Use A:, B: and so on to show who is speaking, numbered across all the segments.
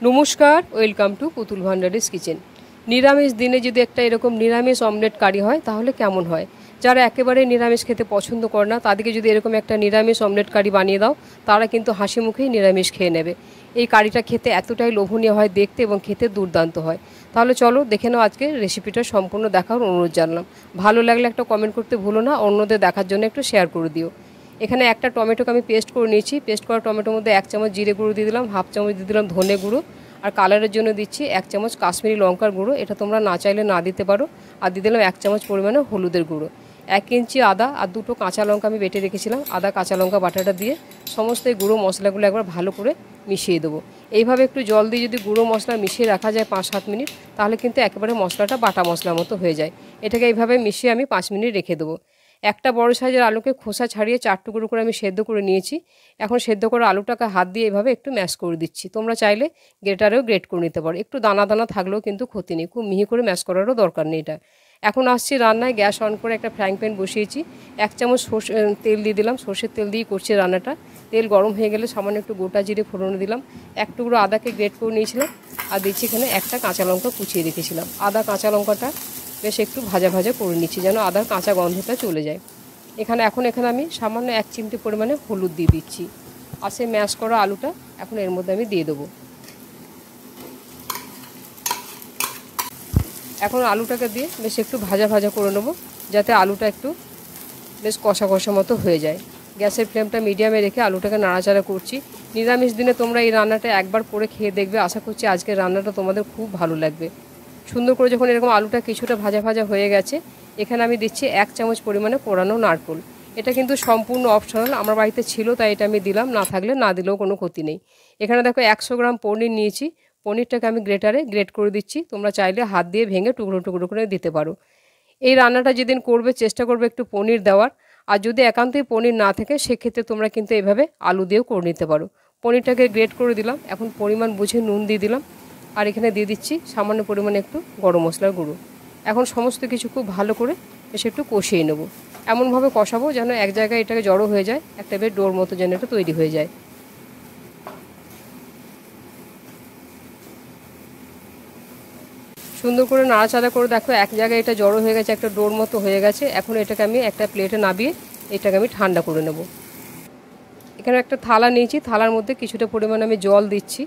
A: নমস্কার, welcome to পুতুল ভান্ডারিস kitchen. নিরামিষ দিনে যদি একটা এরকম নিরামিষ অমলেট কারি হয় তাহলে কেমন হয়? যারা একেবারে নিরামিষ খেতে পছন্দ করে না তাদেরকে যদি এরকম একটা নিরামিষ অমলেট কারি বানিয়ে দাও, তারা কিন্তু হাসি মুখেই নিরামিষ খেয়ে নেবে। এই কারিটা খেতে এতটাই লোভনীয় হয় দেখতে এবং খেতে দুর্দান্ত হয়। তাহলে চলো দেখে নাও আজকে রেসিপিটা সম্পূর্ণ দেখার অনুরোধ জানালাম। ভালো লাগলে একটা কমেন্ট করতে ভুলো না, অন্যদের দেখার জন্য একটু শেয়ার করে দিও। এখানে একটা টমেটোকে আমি পেস্ট করে নিয়েছি। পেস্ট করা টমেটোর মধ্যে 1 চামচ জিরে গুঁড়ো দিয়ে দিলাম, হাফ চামচ দিয়ে দিলাম ধনে গুঁড়ো, আর কালারের জন্য দিচ্ছি 1 চামচ কাশ্মীরি লঙ্কার গুঁড়ো। এটা তোমরা না চাইলে না দিতে পারো। আর দিয়ে দিলাম 1 চামচ পরিমাণে হলুদের গুঁড়ো। 1 ইঞ্চি আদা আর 2টো কাঁচা লঙ্কা আমি বেটে রেখেছিলাম। আদা কাঁচা লঙ্কা বাটাটা দিয়ে সমস্ত এই গুঁড়ো মশলাগুলো একবার ভালো করে মিশিয়ে দেবো। এইভাবে একটু জল দিয়ে যদি গুঁড়ো মশলা মিশিয়ে রাখা যায় 5-7 মিনিট, তাহলে কিন্তু একেবারে মশলাটা বাটা মশলার মতো হয়ে যায়। এটাকে এইভাবে মিশিয়ে আমি 5 মিনিট রেখে দেবো। একটা বড় সাইজের আলুকে খোসা ছাড়িয়ে 4 টুকরো করে আমি সেদ্ধ করে নিয়েছি। এখন সেদ্ধ করা আলুটাকে হাত দিয়ে এভাবে একটু ম্যাশ করে দিচ্ছি। তোমরা চাইলে গ্রেটারেও গ্রেট করে নিতে পারো। একটু দানা দানা থাকলেও কিন্তু ক্ষতি নেই, খুব মিহি করে ম্যাশ করারও দরকার নেই এটা। এখন আসছি রান্নায়। গ্যাস অন করে একটা ফ্রাইং প্যান বসিয়েছি। 1 চামচ তেল দিয়ে দিলাম। সর্ষের তেল দিয়ে করছি রান্নাটা। তেল গরম হয়ে গেলে সামান্য একটু গোটা জিরে ফোড়নে দিলাম। 1 টুকরো আদাকে গ্রেট করে নিয়েছিলাম। আর দিচ্ছি এখানে একটা কাঁচা লঙ্কা কুচিয়ে রেখেছিলাম। আদা কাঁচা লঙ্কাটা বেশ একটু ভাজা ভাজা করে নিচ্ছি যেন আদার কাঁচা গন্ধটা চলে যায়। এখানে আমি সামান্য 1 চিমটি পরিমাণে হলুদ দিয়ে দিচ্ছি। আর সেই ম্যাশ করা আলুটা এখন এর মধ্যে আমি দিয়ে দেবো। এখন আলুটাকে দিয়ে বেশ একটু ভাজা ভাজা করে নেবো, যাতে আলুটা একটু বেশ কষা কষা মতো হয়ে যায়। গ্যাসের ফ্লেমটা মিডিয়ামে রেখে আলুটাকে নাড়াচাড়া করছি। নিরামিষ দিনে তোমরা এই রান্নাটা একবার করে খেয়ে দেখবে। আশা করছি আজকের রান্নাটা তোমাদের খুব ভালো লাগবে। সুন্দর করে যখন এরকম আলুটা কিছুটা ভাজা ভাজা হয়ে গেছে, এখানে আমি দিচ্ছি 1 চামচ পরিমাণে কোরানো নারকেল। এটা কিন্তু সম্পূর্ণ অপশনাল, আমার বাড়িতে ছিল তাই এটা আমি দিলাম, না থাকলে না দিলেও কোনো ক্ষতি নেই। এখানে দেখো 100 গ্রাম পনির নিয়েছি। পনিরটাকে আমি গ্রেটারে গ্রেট করে দিচ্ছি। তোমরা চাইলে হাত দিয়ে ভেঙে টুকরো টুকরো করে দিতে পারো। এই রান্নাটা যেদিন করবে চেষ্টা করবে একটু পনির দেওয়ার। আর যদি একান্তই পনির না থাকে সেক্ষেত্রে তোমরা কিন্তু এভাবে আলু দিয়েও করে নিতে পারো। পনিরটাকে গ্রেট করে দিলাম। এখন পরিমাণ বুঝে নুন দিয়ে দিলাম। আর এখানে দিয়ে দিচ্ছি সামান্য পরিমাণে একটু গরম মশলার গুঁড়ো। এখন সমস্ত কিছু খুব ভালো করে বেশ একটু কষিয়ে নেব। এমনভাবে কষাবো যেন এক জায়গায় এটাকে জড়ো হয়ে যায়, একটা বেশ ডোর মতো যেন এটা তৈরি হয়ে যায়। সুন্দর করে নাড়াচাড়া করে দেখো এক জায়গায় এটা জড়ো হয়ে গেছে, একটা ডোর মতো হয়ে গেছে। এখন এটাকে আমি একটা প্লেটে নামিয়ে এটাকে আমি ঠান্ডা করে নেব। এখানে একটা থালা নিয়েছি, থালার মধ্যে কিছুটা পরিমাণে আমি জল দিচ্ছি।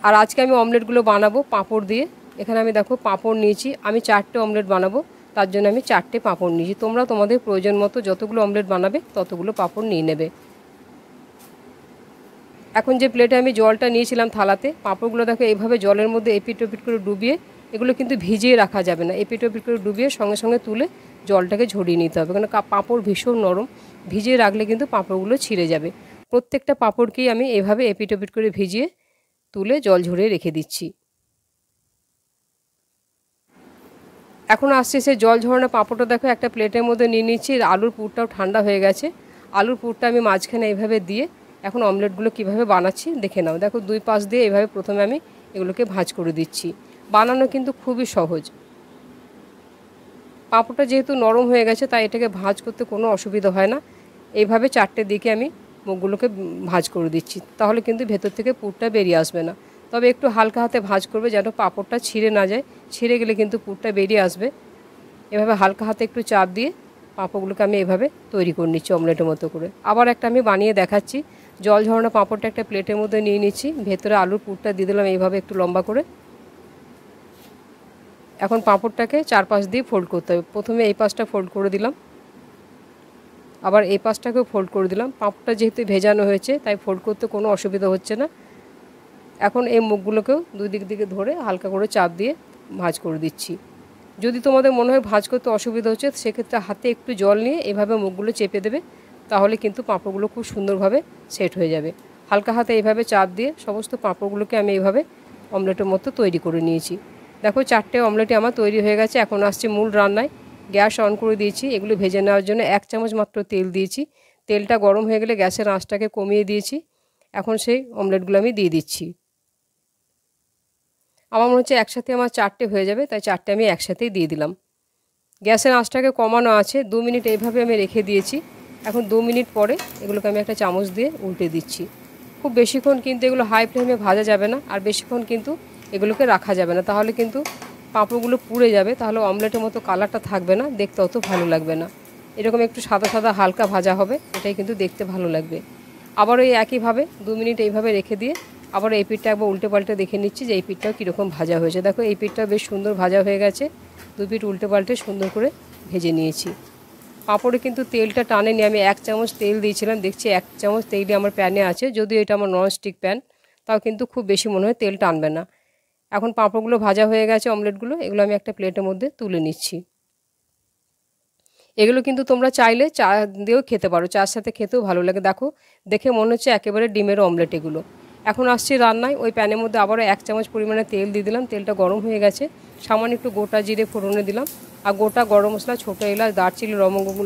A: আর আজকে আমি অমলেটগুলো বানাবো পাঁপড় দিয়ে। এখানে আমি দেখো পাঁপড় নিয়েছি। আমি 4টে অমলেট বানাবো, তার জন্য আমি 4টে পাঁপড় নিয়েছি। তোমরা তোমাদের প্রয়োজন মতো যতগুলো অমলেট বানাবে ততগুলো পাঁপড় নিয়ে নেবে। এখন যে প্লেটে আমি জলটা নিয়েছিলাম থালাতে, পাঁপড়গুলো দেখো এইভাবে জলের মধ্যে এপিট ওপিট করে ডুবিয়ে, এগুলো কিন্তু ভিজিয়ে রাখা যাবে না, এপিট ওপিট করে ডুবিয়ে সঙ্গে সঙ্গে তুলে জলটাকে ঝরিয়ে নিতে হবে, কারণ পাঁপড় ভীষণ নরম, ভিজিয়ে রাখলে কিন্তু পাঁপড়গুলো ছিঁড়ে যাবে। প্রত্যেকটা পাঁপড়কেই আমি এভাবে এপিট ওপিট করে ভিজিয়ে তুলে জল ঝরিয়ে রেখে দিচ্ছি। এখন আসছে সে জল ঝরানো পাঁপড়টা দেখো একটা প্লেটের মধ্যে নিয়ে নিচ্ছি। আলুর পুরটাও ঠান্ডা হয়ে গেছে। আলুর পুরটা আমি মাঝখানে এইভাবে দিয়ে এখন অমলেটগুলো কিভাবে বানাচ্ছি দেখে নাও। দেখো 2 পাশ দিয়ে এইভাবে প্রথমে আমি এগুলোকে ভাঁজ করে দিচ্ছি। বানানো কিন্তু খুবই সহজ। পাঁপড়টা যেহেতু নরম হয়ে গেছে তাই এটাকে ভাঁজ করতে কোনো অসুবিধা হয় না। এইভাবে 4টে দিকে আমি মুখগুলোকে ভাঁজ করে দিচ্ছি, তাহলে কিন্তু ভেতর থেকে পুরটা বেরিয়ে আসবে না। তবে একটু হালকা হাতে ভাঁজ করবে যেন পাঁপড়টা ছিঁড়ে না যায়, ছিঁড়ে গেলে কিন্তু পুরটা বেরিয়ে আসবে। এভাবে হালকা হাতে একটু চাপ দিয়ে পাঁপড়গুলোকে আমি এভাবে তৈরি করে নিচ্ছি অমলেটের মতো করে। আবার একটা আমি বানিয়ে দেখাচ্ছি। জল ঝরানো পাঁপড়টা একটা প্লেটের মধ্যে নিয়ে নিচ্ছি, ভেতরে আলুর পুরটা দিয়ে দিলাম এইভাবে একটু লম্বা করে। এখন পাঁপড়টাকে 4 পাশ দিয়ে ফোল্ড করতে হবে। প্রথমে এই পাশটা ফোল্ড করে দিলাম, আবার এই পাশটাকেও ফোল্ড করে দিলাম। পাঁপড়টা যেহেতু ভেজানো হয়েছে তাই ফোল্ড করতে কোনো অসুবিধা হচ্ছে না। এখন এই মুখগুলোকেও দুই দিক থেকে ধরে হালকা করে চাপ দিয়ে ভাঁজ করে দিচ্ছি। যদি তোমাদের মনে হয় ভাঁজ করতে অসুবিধা হচ্ছে সেক্ষেত্রে হাতে একটু জল নিয়ে এভাবে মুখগুলো চেপে দেবে, তাহলে কিন্তু পাঁপড়গুলো খুব সুন্দরভাবে সেট হয়ে যাবে। হালকা হাতে এইভাবে চাপ দিয়ে সমস্ত পাঁপড়গুলোকে আমি এইভাবে অমলেটের মতো তৈরি করে নিয়েছি। দেখো 4টে অমলেটই আমার তৈরি হয়ে গেছে। এখন আসছে মূল রান্নায়। গ্যাস অন করে দিয়েছি। এগুলো ভেজে নেওয়ার জন্য 1 চামচ মাত্র তেল দিয়েছি। তেলটা গরম হয়ে গেলে গ্যাসের আঁচটাকে কমিয়ে দিয়েছি। এখন সেই অমলেটগুলো আমি দিয়ে দিচ্ছি। আমার মনে হচ্ছে একসাথে আমার 4টে হয়ে যাবে, তাই 4টে আমি একসাথেই দিয়ে দিলাম। গ্যাসের আঁচটাকে কমানো আছে। 2 মিনিট এইভাবে আমি রেখে দিয়েছি। এখন 2 মিনিট পরে এগুলোকে আমি একটা চামচ দিয়ে উল্টে দিচ্ছি। খুব বেশিক্ষণ কিন্তু এগুলো হাই ফ্লেমে ভাজা যাবে না, আর বেশিক্ষণ কিন্তু এগুলোকে রাখা যাবে না, তাহলে কিন্তু পাঁপড়গুলো পুড়ে যাবে, তাহলে অমলেটের মতো কালারটা থাকবে না, দেখতে অত ভালো লাগবে না। এরকম একটু সাদা সাদা হালকা ভাজা হবে, এটাই কিন্তু দেখতে ভালো লাগবে। আবার ওই একইভাবে 2 মিনিট এইভাবে রেখে দিয়ে আবার এই পিঠটা একবার উল্টে পাল্টে দেখে নিচ্ছি যে এই পিঠটাও কীরকম ভাজা হয়েছে। দেখো এই পিঠটা বেশ সুন্দর ভাজা হয়ে গেছে, 2 পিঠ উল্টে পাল্টে সুন্দর করে ভেজে নিয়েছি। পাঁপড়ে কিন্তু তেলটা টানেনি, আমি 1 চামচ তেল দিয়েছিলাম, দেখছি 1 চামচ তেলই আমার প্যানে আছে, যদিও এটা আমার ননস্টিক প্যান, তাও কিন্তু খুব বেশি মনে হয় তেল টানবে না। এখন পাঁপড়গুলো ভাজা হয়ে গেছে, অমলেটগুলো, এগুলো আমি একটা প্লেটের মধ্যে তুলে নিচ্ছি। এগুলো কিন্তু তোমরা চাইলে চা দিয়েও খেতে পারো, চার সাথে খেতেও ভালো লাগে। দেখো দেখে মনে হচ্ছে একেবারে ডিমের অমলেট এগুলো। এখন আসছি রান্নায়, ওই প্যানের মধ্যে আবারও 1 চামচ পরিমাণে তেল দিয়ে দিলাম, তেলটা গরম হয়ে গেছে, সামান্য একটু গোটা জিরে ফোড়নে দিলাম, আর গোটা গরম মশলা, ছোটো এলাচ, দারচিনি,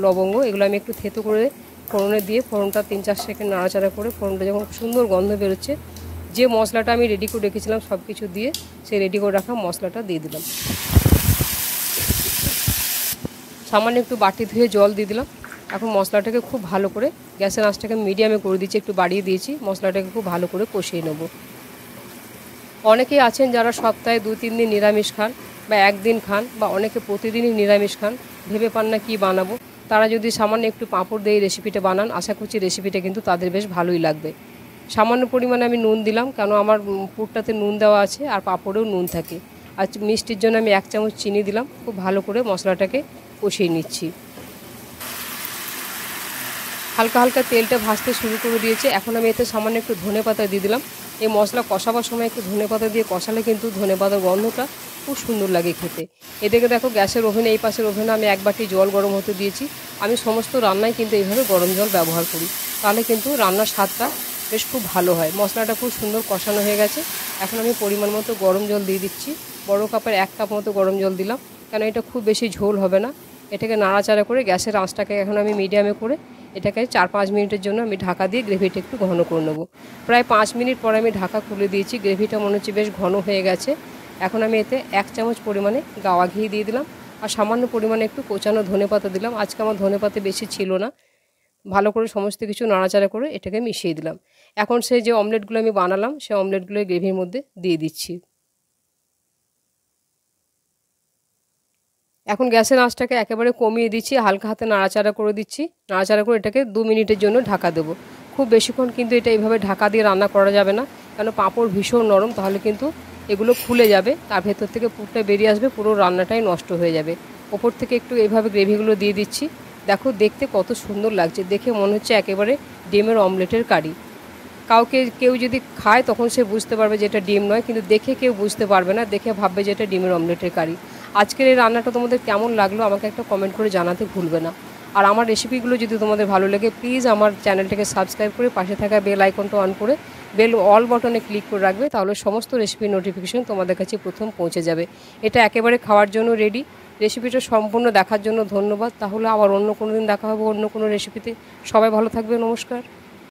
A: লবঙ্গ এগুলো আমি একটু থেতো করে ফোড়নে দিয়ে ফোড়নটা 3-4 সেকেন্ড নাড়াচাড়া করে ফোড়নটা যখন সুন্দর গন্ধ বেরোচ্ছে, যে মশলাটা আমি রেডি করে রেখেছিলাম সব কিছু দিয়ে সেই রেডি করে রাখা মশলাটা দিয়ে দিলাম। সামান্য একটু বাটি ধুয়ে জল দিয়ে দিলাম। এখন মশলাটাকে খুব ভালো করে, গ্যাসের আঁচটাকে মিডিয়ামে করে দিয়েছি, একটু বাড়িয়ে দিয়েছি, মশলাটাকে খুব ভালো করে কষিয়ে নেব। অনেকেই আছেন যারা সপ্তাহে 2-3 দিন নিরামিষ খান, বা একদিন খান, বা অনেকে প্রতিদিনই নিরামিষ খান, ভেবে পান না কী বানাবো। তারা যদি সামান্য একটু পাঁপড় দিয়ে রেসিপিটা বানান, আশা করছি রেসিপিটা কিন্তু তাদের বেশ ভালোই লাগবে। সামান্য পরিমাণে আমি নুন দিলাম, কেন আমার পুরটাতে নুন দেওয়া আছে, আর পাঁপড়েও নুন থাকে। আর মিষ্টির জন্য আমি 1 চামচ চিনি দিলাম। খুব ভালো করে মশলাটাকে কষিয়ে নিচ্ছি। হালকা হালকা তেলটা ভাজতে শুরু করে দিয়েছে, এখন আমি এতে সামান্য একটু ধনেপাতা দিয়ে দিলাম। এই মশলা কষাবার সময় একটু ধনেপাতা দিয়ে কষালে কিন্তু ধনেপাতার গন্ধটা খুব সুন্দর লাগে খেতে। এদিকে দেখো গ্যাসের ওভেনে, এই পাশের ওভেনে আমি 1 বাটি জল গরম হতে দিয়েছি। আমি সমস্ত রান্নায় কিন্তু এইভাবে গরম জল ব্যবহার করি, তাহলে কিন্তু রান্নার স্বাদটা বেশ খুব ভালো হয়। মশলাটা খুব সুন্দর কষানো হয়ে গেছে, এখন আমি পরিমাণ মতো গরম জল দিয়ে দিচ্ছি। বড় কাপের 1 কাপ মতো গরম জল দিলাম, কেন এটা খুব বেশি ঝোল হবে না। এটাকে নাড়াচাড়া করে গ্যাসের আঁচটাকে এখন আমি মিডিয়ামে করে এটাকে 4-5 মিনিটের জন্য আমি ঢাকা দিয়ে গ্রেভিটা একটু ঘন করে নেব। প্রায় 5 মিনিট পরে আমি ঢাকা খুলে দিয়েছি, গ্রেভিটা মনে হচ্ছে বেশ ঘন হয়ে গেছে। এখন আমি এতে 1 চামচ পরিমাণে গাওয়া ঘি দিয়ে দিলাম, আর সামান্য পরিমাণে একটু কোচানো ধনেপাতা দিলাম। আজকে আমার ধনেপাতা বেশি ছিল না। ভালো করে সমস্ত কিছু নাড়াচাড়া করে এটাকে মিশিয়ে দিলাম। এখন সেই যে অমলেটগুলো আমি বানালাম, সেই অমলেটগুলো গ্রেভির মধ্যে দিয়ে দিচ্ছি। এখন গ্যাসের আঁচটাকে একেবারে কমিয়ে দিচ্ছি, হালকা হাতে নাড়াচাড়া করে দিচ্ছি। নাড়াচাড়া করে এটাকে 2 মিনিটের জন্য ঢাকা দেবো। খুব বেশিক্ষণ কিন্তু এটা এইভাবে ঢাকা দিয়ে রান্না করা যাবে না, কেন পাঁপড় ভীষণ নরম, তাহলে কিন্তু এগুলো খুলে যাবে, তার ভেতর থেকে পুরটা বেরিয়ে আসবে, পুরো রান্নাটাই নষ্ট হয়ে যাবে। ওপর থেকে একটু এইভাবে গ্রেভিগুলো দিয়ে দিচ্ছি। দেখো দেখতে কত সুন্দর লাগছে, দেখে মনে হচ্ছে একেবারে ডিমের অমলেটের কারি। কেউ যদি খায় তখন সে বুঝতে পারবে যে এটা ডিম নয়, কিন্তু দেখে কেউ বুঝতে পারবে না, দেখে ভাববে যে এটা ডিমের অমলেটের কারি। আজকের এই রান্নাটা তোমাদের কেমন লাগলো আমাকে একটা কমেন্ট করে জানাতে ভুলবে না। আর আমার রেসিপিগুলো যদি তোমাদের ভালো লাগে, প্লিজ আমার চ্যানেলটাকে সাবস্ক্রাইব করে পাশে থাকা বেল আইকনটা অন করে অল বাটনে ক্লিক করে রাখবে, তাহলে সমস্ত রেসিপির নোটিফিকেশন তোমাদের কাছে প্রথম পৌঁছে যাবে। এটা একেবারে খাওয়ার জন্য রেডি। রেসিপিটা সম্পূর্ণ দেখার জন্য ধন্যবাদ। তাহলে আবার অন্য কোনো দিন দেখা হবে অন্য কোনো রেসিপিতে। সবাই ভালো থাকবে, নমস্কার।